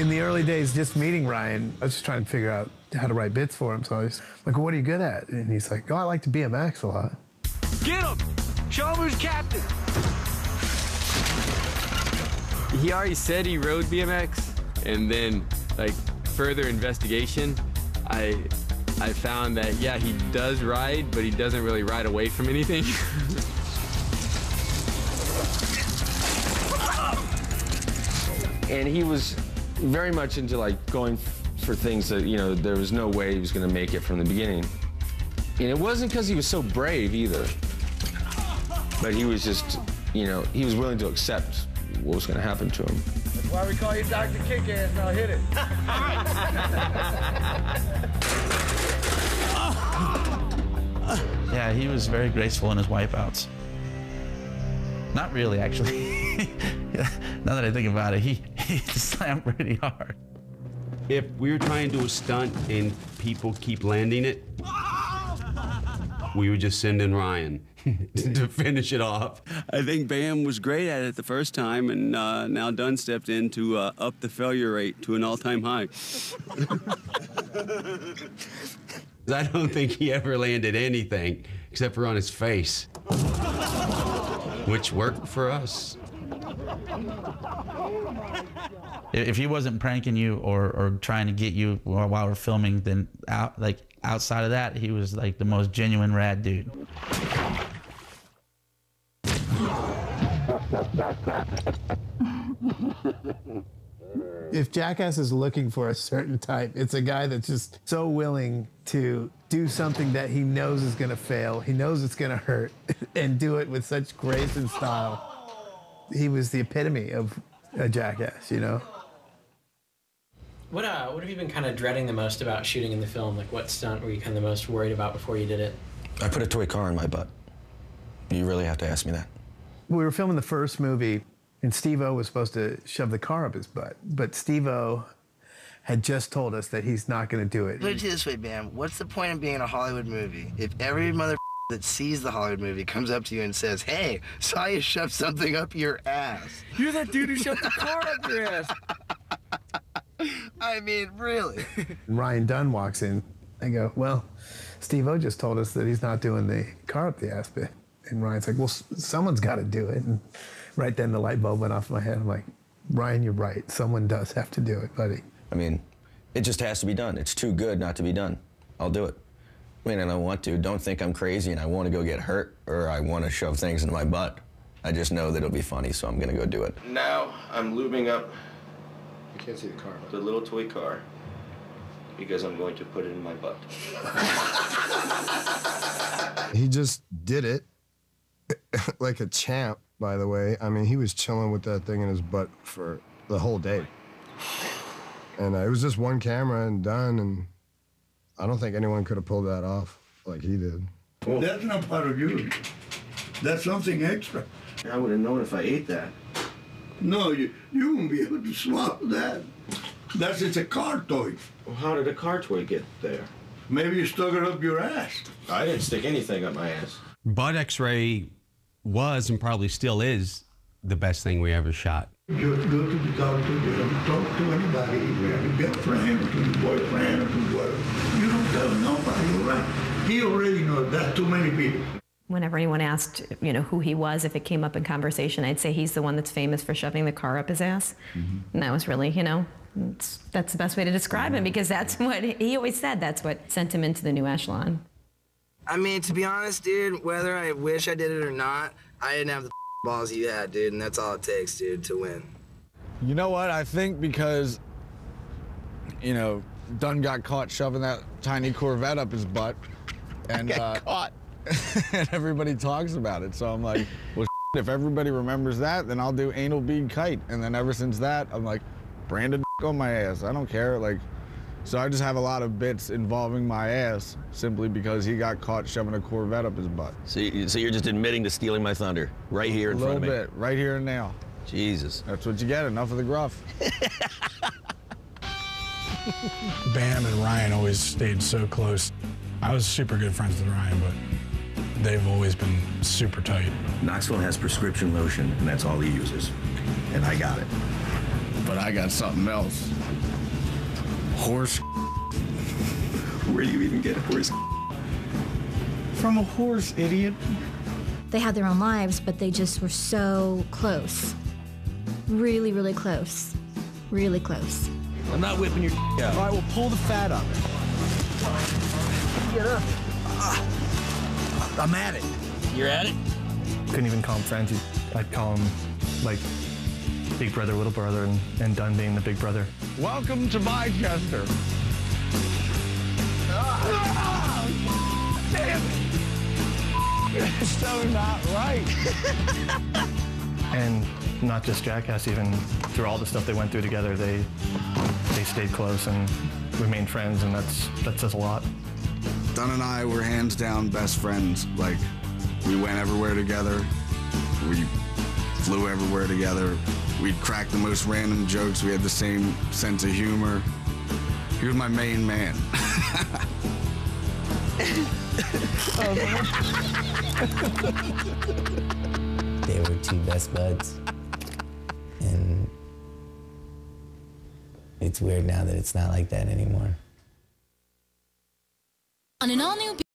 In the early days, just meeting Ryan, I was just trying to figure out how to write bits for him. So I was like, what are you good at? And he's like, oh, I like to BMX a lot. Get him! Show him who's captain! He already said he rode BMX, and then, like, further investigation, I found that, yeah, he does ride, but he doesn't really ride away from anything. And he was very much into, like, going for things that, you know, there was no way he was going to make it from the beginning. And it wasn't because he was so brave either, but he was just, you know, he was willing to accept what was going to happen to him. That's why we call you Dr. Kick-Ass. Now hit it. Yeah, he was very graceful in his wipeouts. Not really, actually. Now that I think about it, he slammed pretty hard. If we were trying to do a stunt and people keep landing it, we would just send in Ryan to finish it off. I think Bam was great at it the first time, and now Dunn stepped in to up the failure rate to an all-time high. I don't think he ever landed anything except for on his face, which worked for us. If he wasn't pranking you or trying to get you while we're filming, then outside of that, he was like the most genuine rad dude. If Jackass is looking for a certain type, it's a guy that's just so willing to do something that he knows is going to fail, he knows it's going to hurt, and do it with such grace and style. He was the epitome of a jackass, you know? What have you been kind of dreading the most about shooting in the film? Like, what stunt were you kind of the most worried about before you did it? I put a toy car in my butt. You really have to ask me that. We were filming the first movie, and Steve-O was supposed to shove the car up his butt, but Steve-O had just told us that he's not going to do it. Put it this way, Bam. What's the point of being in a Hollywood movie if every mother that sees the Hollywood movie comes up to you and says, hey, saw you shove something up your ass? You're that dude who shoved the car up your ass. I mean, really? Ryan Dunn walks in. I go, well, Steve-O just told us that he's not doing the car up the ass bit. And Ryan's like, well, someone's got to do it. And right then the light bulb went off in my head. I'm like, Ryan, you're right. Someone does have to do it, buddy. I mean, it just has to be done. It's too good not to be done. I'll do it. I mean, and I want to. Don't think I'm crazy and I want to go get hurt or I want to shove things into my butt. I just know that it'll be funny, so I'm going to go do it. Now I'm lubing up. You can't see the car. The little toy car because I'm going to put it in my butt. He just did it like a champ, by the way. I mean, he was chilling with that thing in his butt for the whole day. And it was just one camera and done, and I don't think anyone could have pulled that off like he did. Well, that's not part of you. That's something extra. I would have known if I ate that. No, you won't be able to swallow that. That's just a car toy. Well, how did a car toy get there? Maybe you stuck it up your ass. I didn't stick anything up my ass. Butt X-ray was and probably still is the best thing we ever shot. Just go to the doctor, you don't talk to anybody, you have a girlfriend or to your boyfriend or to whatever. You don't tell nobody, right? He already knows that too many people. Whenever anyone asked, you know, who he was, if it came up in conversation, I'd say he's the one that's famous for shoving the car up his ass. Mm-hmm. And that was really, you know, that's the best way to describe him, because that's what he always said. That's what sent him into the new echelon. I mean, to be honest, dude, whether I wish I did it or not, I didn't have the balls you had, dude, and that's all it takes, dude, to win. You know what? I think because, you know, Dunn got caught shoving that tiny Corvette up his butt, and caught. And everybody talks about it. So I'm like, well, if everybody remembers that, then I'll do anal bead kite. And then ever since that, I'm like, branded on my ass. I don't care. Like, so I just have a lot of bits involving my ass simply because he got caught shoving a Corvette up his butt. So you're just admitting to stealing my thunder right here in front of me? A little bit, right here and now. Jesus. That's what you get, enough of the gruff. Bam and Ryan always stayed so close. I was super good friends with Ryan, but they've always been super tight. Knoxville has prescription lotion, and that's all he uses. And I got it. But I got something else. Horse. Where do you even get horse? From a horse, idiot. They had their own lives, but they just were so close. Really, really close. Really close. I'm not whipping your out. All right, well, pull the fat up. Get up. I'm at it. You're at it? Couldn't even call them friends. I'd call them like big brother, little brother, and Dunn being the big brother. Welcome to Manchester. Damn it! It's so not right. And not just Jackass, even through all the stuff they went through together, they stayed close and remained friends, and that says a lot. Dunn and I were hands down best friends. Like, we went everywhere together. We flew everywhere together. We'd crack the most random jokes. We had the same sense of humor. He was my main man. They were two best buds. And it's weird now that it's not like that anymore. On an all-new